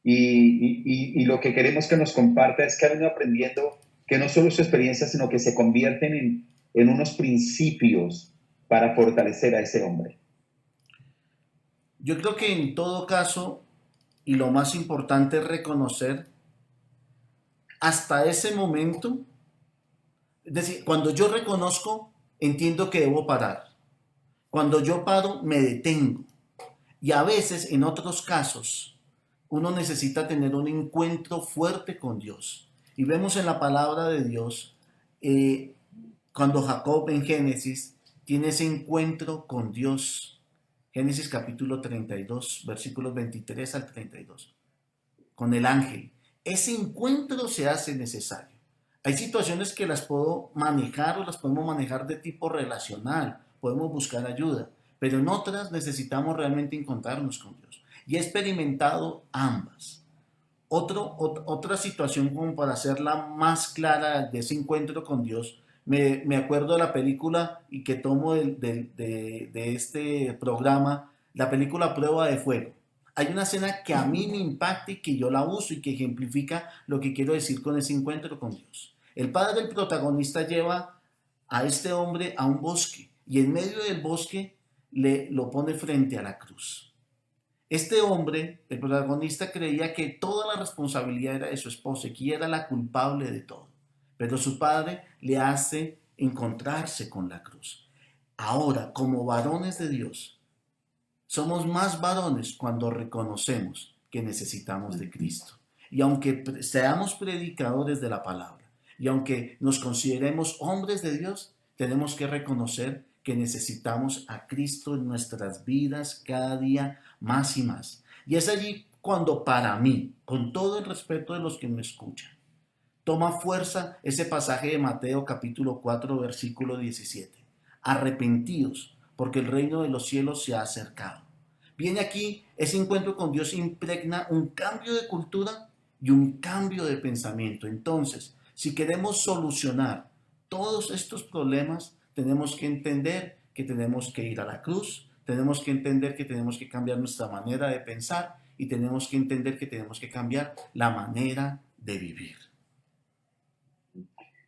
Y lo que queremos que nos comparta es que ha venido aprendiendo que no solo su experiencia, sino que se convierten en unos principios para fortalecer a ese hombre. Yo creo que en todo caso, y lo más importante es reconocer, hasta ese momento, es decir, cuando yo reconozco, entiendo que debo parar. Cuando yo paro, me detengo. Y a veces, en otros casos, uno necesita tener un encuentro fuerte con Dios. Y vemos en la palabra de Dios, cuando Jacob en Génesis tiene ese encuentro con Dios. Génesis capítulo 32, versículos 23 al 32. Con el ángel. Ese encuentro se hace necesario. Hay situaciones que las puedo manejar o las podemos manejar de tipo relacional. Podemos buscar ayuda. Pero en otras necesitamos realmente encontrarnos con Dios. Y he experimentado ambas. Otra situación como para hacerla más clara de ese encuentro con Dios, me acuerdo de la película y que tomo de este programa, la película Prueba de Fuego. Hay una escena que a mí me impacta y que yo la uso y que ejemplifica lo que quiero decir con ese encuentro con Dios. El padre del protagonista lleva a este hombre a un bosque y en medio del bosque lo pone frente a la cruz. Este hombre, el protagonista, creía que toda la responsabilidad era de su esposa y que ella era la culpable de todo. Pero su padre le hace encontrarse con la cruz. Ahora, como varones de Dios, somos más varones cuando reconocemos que necesitamos de Cristo. Y aunque seamos predicadores de la palabra, y aunque nos consideremos hombres de Dios, tenemos que reconocer que necesitamos a Cristo en nuestras vidas cada día más y más. Y es allí cuando para mí, con todo el respeto de los que me escuchan, toma fuerza ese pasaje de Mateo capítulo 4 versículo 17. Arrepentidos, porque el reino de los cielos se ha acercado. Viene aquí, ese encuentro con Dios impregna un cambio de cultura y un cambio de pensamiento. Entonces, si queremos solucionar todos estos problemas, tenemos que entender que tenemos que ir a la cruz, tenemos que entender que tenemos que cambiar nuestra manera de pensar y tenemos que entender que tenemos que cambiar la manera de vivir.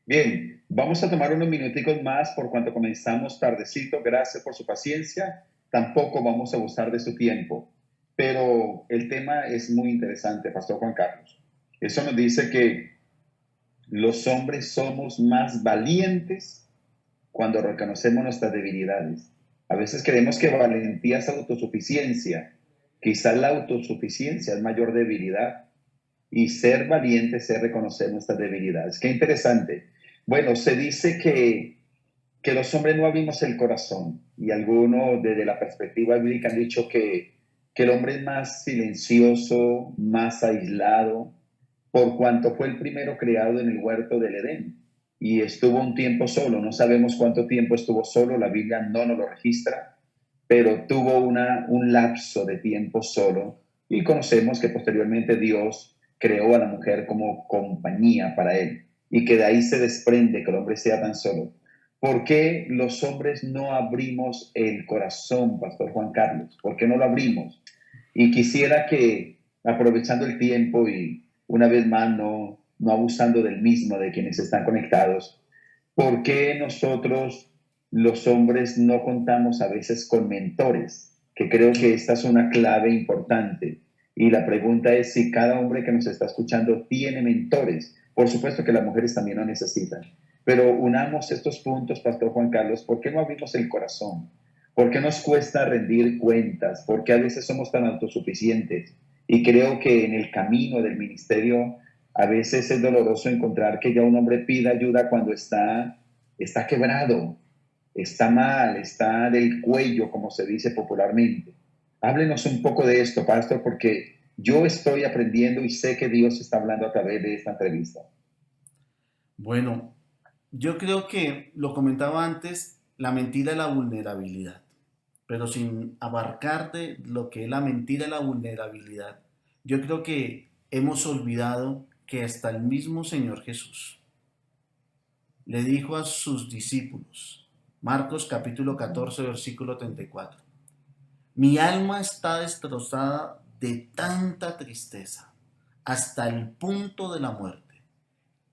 Bien, vamos a tomar unos minuticos más por cuanto comenzamos tardecito. Gracias por su paciencia. Tampoco vamos a abusar de su tiempo. Pero el tema es muy interesante, Pastor Juan Carlos. Eso nos dice que los hombres somos más valientes cuando reconocemos nuestras debilidades. A veces creemos que valentía es autosuficiencia. Quizás la autosuficiencia es mayor debilidad. Y ser valiente es reconocer nuestras debilidades. Qué interesante. Bueno, se dice que los hombres no abrimos el corazón. Y algunos desde la perspectiva bíblica han dicho que el hombre es más silencioso, más aislado, por cuanto fue el primero creado en el huerto del Edén. Y estuvo un tiempo solo. No sabemos cuánto tiempo estuvo solo. La Biblia no nos lo registra. Pero tuvo un lapso de tiempo solo. Y conocemos que posteriormente Dios creó a la mujer como compañía para él y que de ahí se desprende que el hombre sea tan solo. ¿Por qué los hombres no abrimos el corazón, Pastor Juan Carlos? ¿Por qué no lo abrimos? Y quisiera que, aprovechando el tiempo y una vez más no abusando del mismo de quienes están conectados, ¿por qué nosotros los hombres no contamos a veces con mentores? Que creo que esta es una clave importante. Y la pregunta es si cada hombre que nos está escuchando tiene mentores. Por supuesto que las mujeres también lo necesitan. Pero unamos estos puntos, Pastor Juan Carlos. ¿Por qué no abrimos el corazón? ¿Por qué nos cuesta rendir cuentas? ¿Por qué a veces somos tan autosuficientes? Y creo que en el camino del ministerio a veces es doloroso encontrar que ya un hombre pida ayuda cuando está quebrado, está mal, está del cuello, como se dice popularmente. Háblenos un poco de esto, Pastor, porque yo estoy aprendiendo y sé que Dios está hablando a través de esta entrevista. Bueno, yo creo que lo comentaba antes, la mentira es la vulnerabilidad, pero sin abarcar de lo que es la mentira y la vulnerabilidad, yo creo que hemos olvidado que hasta el mismo Señor Jesús le dijo a sus discípulos, Marcos capítulo 14, versículo 34, mi alma está destrozada de tanta tristeza, hasta el punto de la muerte.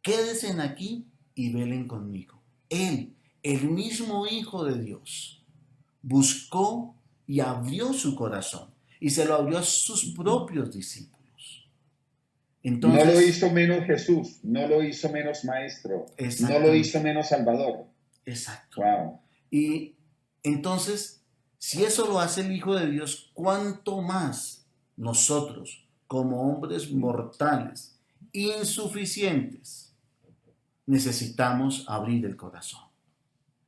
Quédense aquí y velen conmigo. Él, el mismo Hijo de Dios, buscó y abrió su corazón y se lo abrió a sus propios discípulos. Entonces, no lo hizo menos Jesús, no lo hizo menos Maestro, no lo hizo menos Salvador. Exacto. Wow. Y entonces, si eso lo hace el Hijo de Dios, ¿cuánto más nosotros, como hombres mortales, insuficientes, necesitamos abrir el corazón?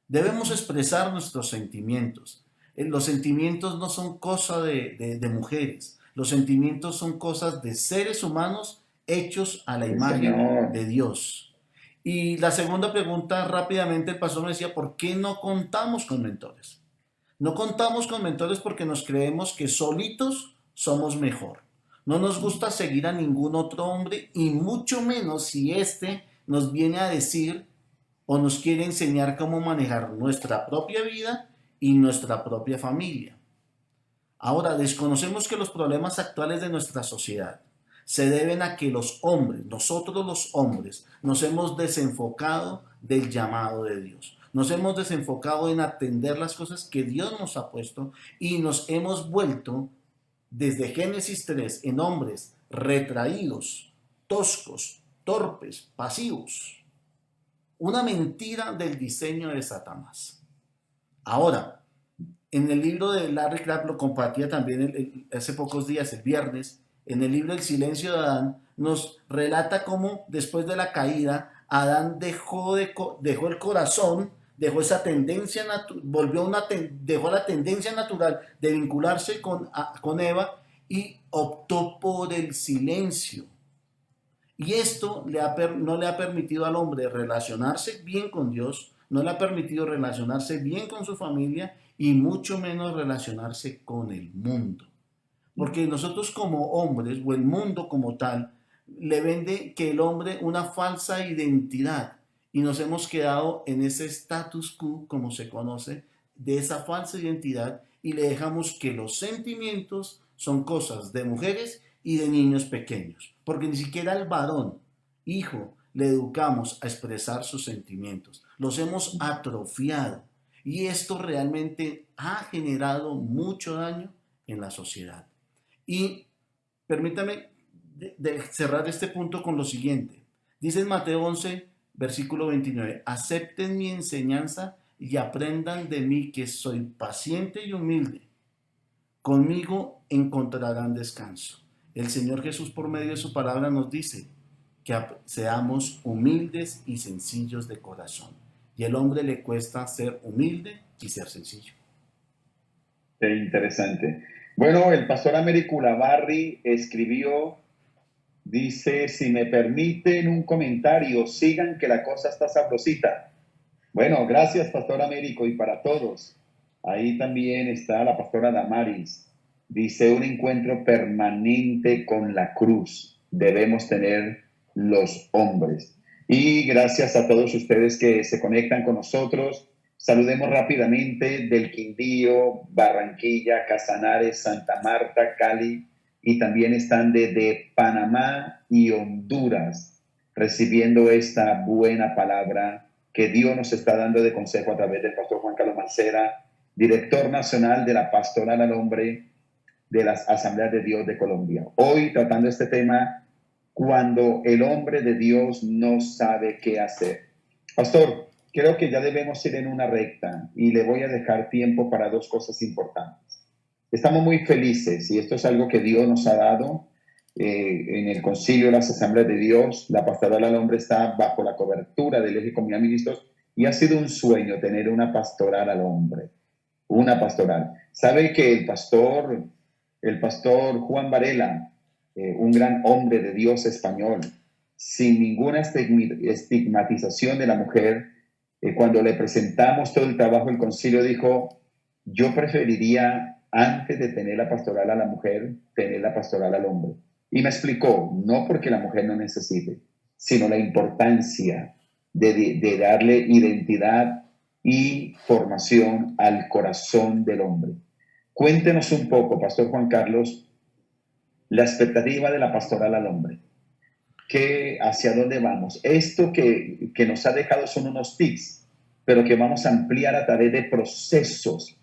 Debemos expresar nuestros sentimientos. Los sentimientos no son cosa de mujeres. Los sentimientos son cosas de seres humanos hechos a la imagen de Dios. Y la segunda pregunta, rápidamente, el pastor me decía, ¿por qué no contamos con mentores? No contamos con mentores porque nos creemos que solitos somos mejor. No nos gusta seguir a ningún otro hombre y mucho menos si éste nos viene a decir o nos quiere enseñar cómo manejar nuestra propia vida y nuestra propia familia. Ahora, desconocemos que los problemas actuales de nuestra sociedad se deben a que los hombres, nosotros los hombres, nos hemos desenfocado del llamado de Dios. Nos hemos desenfocado en atender las cosas que Dios nos ha puesto y nos hemos vuelto, desde Génesis 3, en hombres retraídos, toscos, torpes, pasivos. Una mentira del diseño de Satanás. Ahora, en el libro de Larry Crabb, lo compartía también hace pocos días, el viernes, en el libro El silencio de Adán, nos relata cómo después de la caída, Adán dejó el corazón, dejó esa tendencia, dejó la tendencia natural de vincularse con Eva y optó por el silencio. Y esto no le ha permitido al hombre relacionarse bien con Dios, no le ha permitido relacionarse bien con su familia y mucho menos relacionarse con el mundo. Porque nosotros como hombres, o el mundo como tal, le vende que el hombre una falsa identidad y nos hemos quedado en ese status quo, como se conoce, de esa falsa identidad y le dejamos que los sentimientos son cosas de mujeres y de niños pequeños, porque ni siquiera al varón, hijo, le educamos a expresar sus sentimientos, los hemos atrofiado y esto realmente ha generado mucho daño en la sociedad. Y permítame cerrar este punto con lo siguiente. Dice en Mateo 11, versículo 29, acepten mi enseñanza y aprendan de mí que soy paciente y humilde. Conmigo encontrarán descanso. El Señor Jesús por medio de su palabra nos dice que seamos humildes y sencillos de corazón. Y al hombre le cuesta ser humilde y ser sencillo. Qué interesante. Bueno, el pastor Américo Lavarri escribió, dice, si me permiten un comentario, sigan que la cosa está sabrosita. Bueno, gracias pastor Américo y para todos. Ahí también está la pastora Damaris. Dice, un encuentro permanente con la cruz debemos tener los hombres. Y gracias a todos ustedes que se conectan con nosotros. Saludemos rápidamente del Quindío, Barranquilla, Casanares, Santa Marta, Cali, y también están de Panamá y Honduras, recibiendo esta buena palabra que Dios nos está dando de consejo a través del pastor Juan Carlos Mancera, director nacional de la Pastoral al Hombre de las Asambleas de Dios de Colombia. Hoy tratando este tema, cuando el hombre de Dios no sabe qué hacer. Pastor, creo que ya debemos ir en una recta y le voy a dejar tiempo para dos cosas importantes. Estamos muy felices y esto es algo que Dios nos ha dado en el Concilio de las Asambleas de Dios. La Pastoral al Hombre está bajo la cobertura del Eje Comunidad de Ministros y ha sido un sueño tener una pastoral al hombre, una pastoral. ¿Sabe que el pastor Juan Varela, un gran hombre de Dios español, sin ninguna estigmatización de la mujer, cuando le presentamos todo el trabajo del concilio, dijo, yo preferiría, antes de tener la pastoral a la mujer, tener la pastoral al hombre. Y me explicó, no porque la mujer no necesite, sino la importancia de darle identidad y formación al corazón del hombre. Cuéntenos un poco, Pastor Juan Carlos, la expectativa de la pastoral al hombre. ¿Hacia dónde vamos? Esto que nos ha dejado son unos tips, pero que vamos a ampliar a través de procesos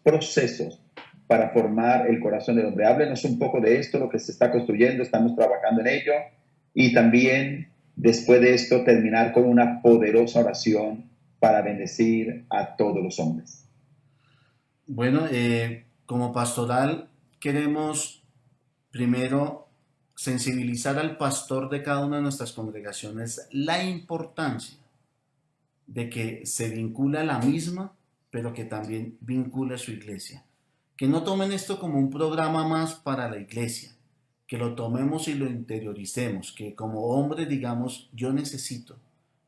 para formar el corazón del hombre. Háblenos un poco de esto, lo que se está construyendo, estamos trabajando en ello, y también después de esto terminar con una poderosa oración para bendecir a todos los hombres. Bueno, como pastoral queremos primero sensibilizar al pastor de cada una de nuestras congregaciones la importancia de que se vincule a la misma, pero que también vincule a su iglesia. Que no tomen esto como un programa más para la iglesia, que lo tomemos y lo interioricemos, que como hombres digamos, yo necesito.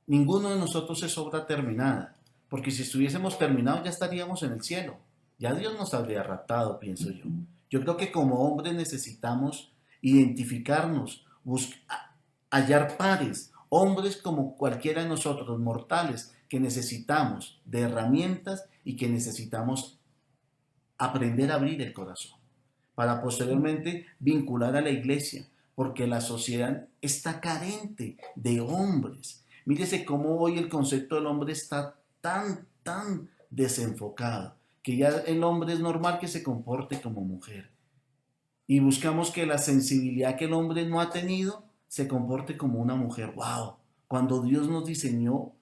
Ninguno de nosotros es obra terminada, porque si estuviésemos terminados ya estaríamos en el cielo. Ya Dios nos habría raptado, pienso yo. Yo creo que como hombres necesitamos identificarnos, hallar pares, hombres como cualquiera de nosotros, mortales, que necesitamos de herramientas y que necesitamos aprender a abrir el corazón para posteriormente vincular a la iglesia, porque la sociedad está carente de hombres. Mírese cómo hoy el concepto del hombre está tan desenfocado, que ya el hombre es normal que se comporte como mujer. Y buscamos que la sensibilidad que el hombre no ha tenido se comporte como una mujer. ¡Wow! Cuando Dios nos diseñó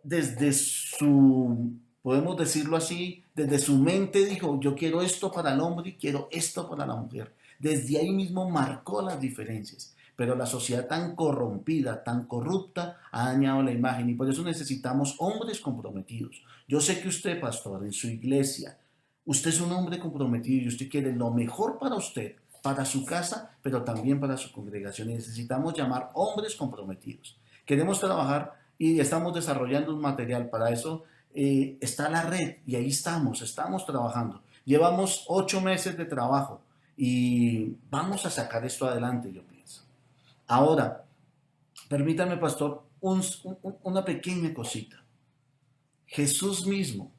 desde su, podemos decirlo así, desde su mente dijo, yo quiero esto para el hombre y quiero esto para la mujer. Desde ahí mismo marcó las diferencias. Pero la sociedad tan corrompida, tan corrupta, ha dañado la imagen y por eso necesitamos hombres comprometidos. Yo sé que usted, pastor, en su iglesia, usted es un hombre comprometido y usted quiere lo mejor para usted, para su casa, pero también para su congregación. Y necesitamos llamar hombres comprometidos. Queremos trabajar y estamos desarrollando un material. Para eso está la red y ahí estamos trabajando. Llevamos 8 meses de trabajo y vamos a sacar esto adelante, yo pienso. Ahora, permítame, pastor, una pequeña cosita. Jesús mismo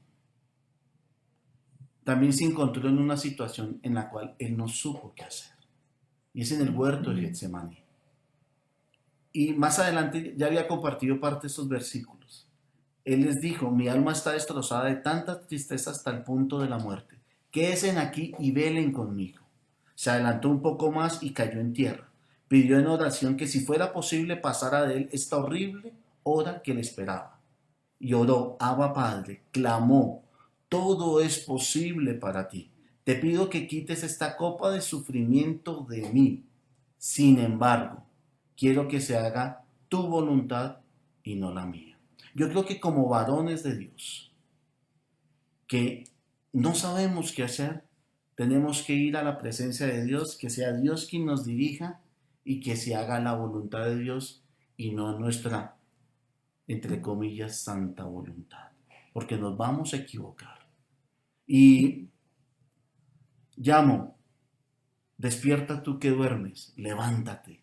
también se encontró en una situación en la cual él no supo qué hacer. Y es en el huerto de Getsemaní. Y más adelante ya había compartido parte de estos versículos. Él les dijo, mi alma está destrozada de tanta tristeza hasta el punto de la muerte. Quédense aquí y velen conmigo. Se adelantó un poco más y cayó en tierra. Pidió en oración que si fuera posible pasara de él esta horrible hora que le esperaba. Y oró, Abba Padre, clamó, todo es posible para ti. Te pido que quites esta copa de sufrimiento de mí. Sin embargo, quiero que se haga tu voluntad y no la mía. Yo creo que como varones de Dios, que no sabemos qué hacer, tenemos que ir a la presencia de Dios, que sea Dios quien nos dirija y que se haga la voluntad de Dios y no nuestra, entre comillas, santa voluntad, porque nos vamos a equivocar. Y llamo, despierta tú que duermes, levántate.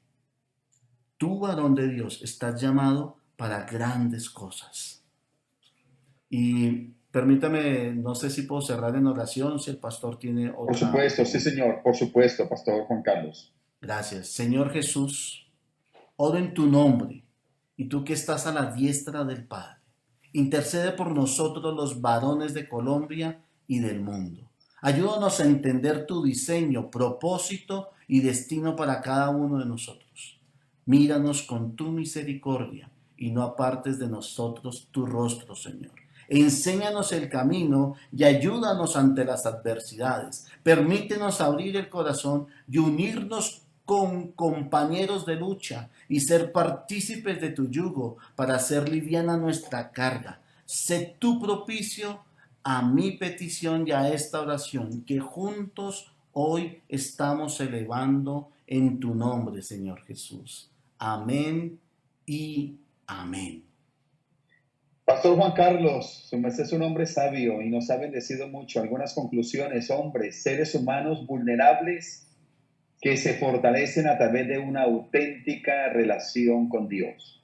Tú, varón de Dios, estás llamado para grandes cosas. Y permítame, no sé si puedo cerrar en oración, si el pastor tiene otra. Por supuesto, sí señor, por supuesto, pastor Juan Carlos. Gracias. Señor Jesús, oro en tu nombre, y tú que estás a la diestra del Padre, intercede por nosotros los varones de Colombia y del mundo. Ayúdanos a entender tu diseño, propósito y destino para cada uno de nosotros. Míranos con tu misericordia y no apartes de nosotros tu rostro, Señor. Enséñanos el camino y ayúdanos ante las adversidades. Permítenos abrir el corazón y unirnos con compañeros de lucha y ser partícipes de tu yugo para hacer liviana nuestra carga. Sé tu propicio a mi petición y a esta oración que juntos hoy estamos elevando en tu nombre, Señor Jesús. Amén y amén. Pastor Juan Carlos, su merced es un hombre sabio y nos ha bendecido mucho. Algunas conclusiones, hombres, seres humanos vulnerables que se fortalecen a través de una auténtica relación con Dios.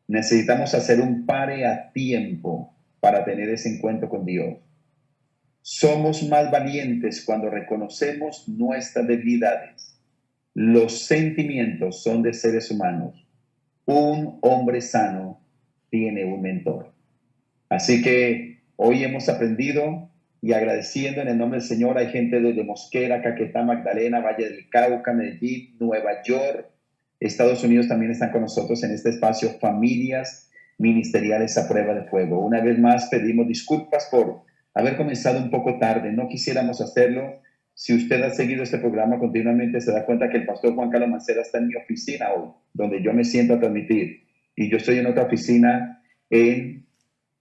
Necesitamos hacer un pare a tiempo para tener ese encuentro con Dios. Somos más valientes cuando reconocemos nuestras debilidades. Los sentimientos son de seres humanos. Un hombre sano tiene un mentor. Así que hoy hemos aprendido y agradeciendo en el nombre del Señor. Hay gente desde Mosquera, Caquetá, Magdalena, Valle del Cauca, Medellín, Nueva York, Estados Unidos también están con nosotros en este espacio, familias ministeriales a prueba de fuego. Una vez más pedimos disculpas por haber comenzado un poco tarde, no quisiéramos hacerlo. Si usted ha seguido este programa continuamente, se da cuenta que el pastor Juan Carlos Mancera está en mi oficina hoy, donde yo me siento a transmitir, y yo estoy en otra oficina en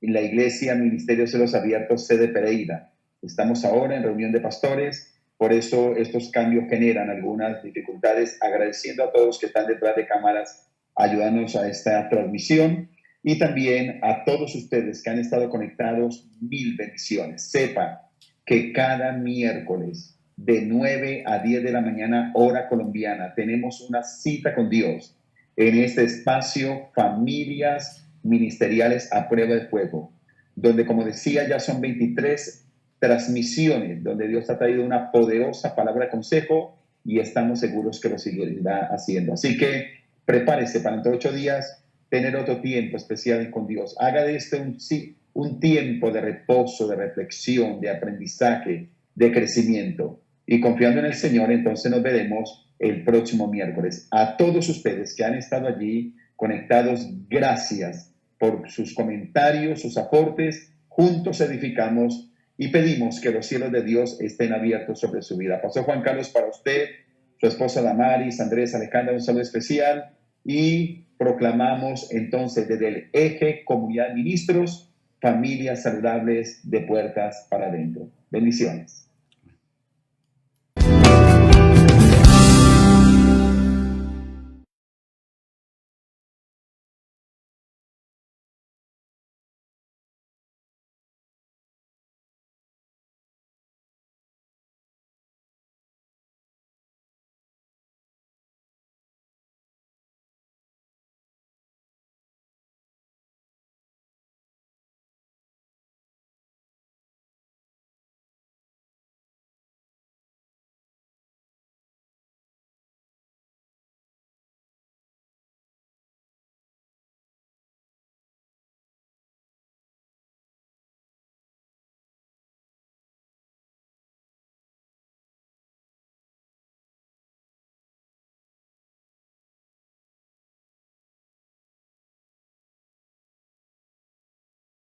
la iglesia Ministerio de Cielos Abiertos, sede Pereira. Estamos ahora en reunión de pastores, por eso estos cambios generan algunas dificultades, agradeciendo a todos que están detrás de cámaras, ayudándonos a esta transmisión, y también a todos ustedes que han estado conectados, mil bendiciones. Sepan que cada miércoles de 9 a 10 de la mañana, hora colombiana, tenemos una cita con Dios en este espacio, familias ministeriales a prueba de fuego, donde, como decía, ya son 23 transmisiones, donde Dios ha traído una poderosa palabra de consejo y estamos seguros que lo seguirá haciendo. Así que prepárese para dentro de 8 días tener otro tiempo especial con Dios. Haga de este un tiempo de reposo, de reflexión, de aprendizaje, de crecimiento. Y confiando en el Señor, entonces nos veremos el próximo miércoles. A todos ustedes que han estado allí conectados, gracias por sus comentarios, sus aportes. Juntos edificamos y pedimos que los cielos de Dios estén abiertos sobre su vida. Pastor Juan Carlos, para usted, su esposa Damaris, Andrés, Alejandra, un saludo especial. Y proclamamos entonces desde el eje Comunidad de Ministros, familias saludables de puertas para adentro. Bendiciones.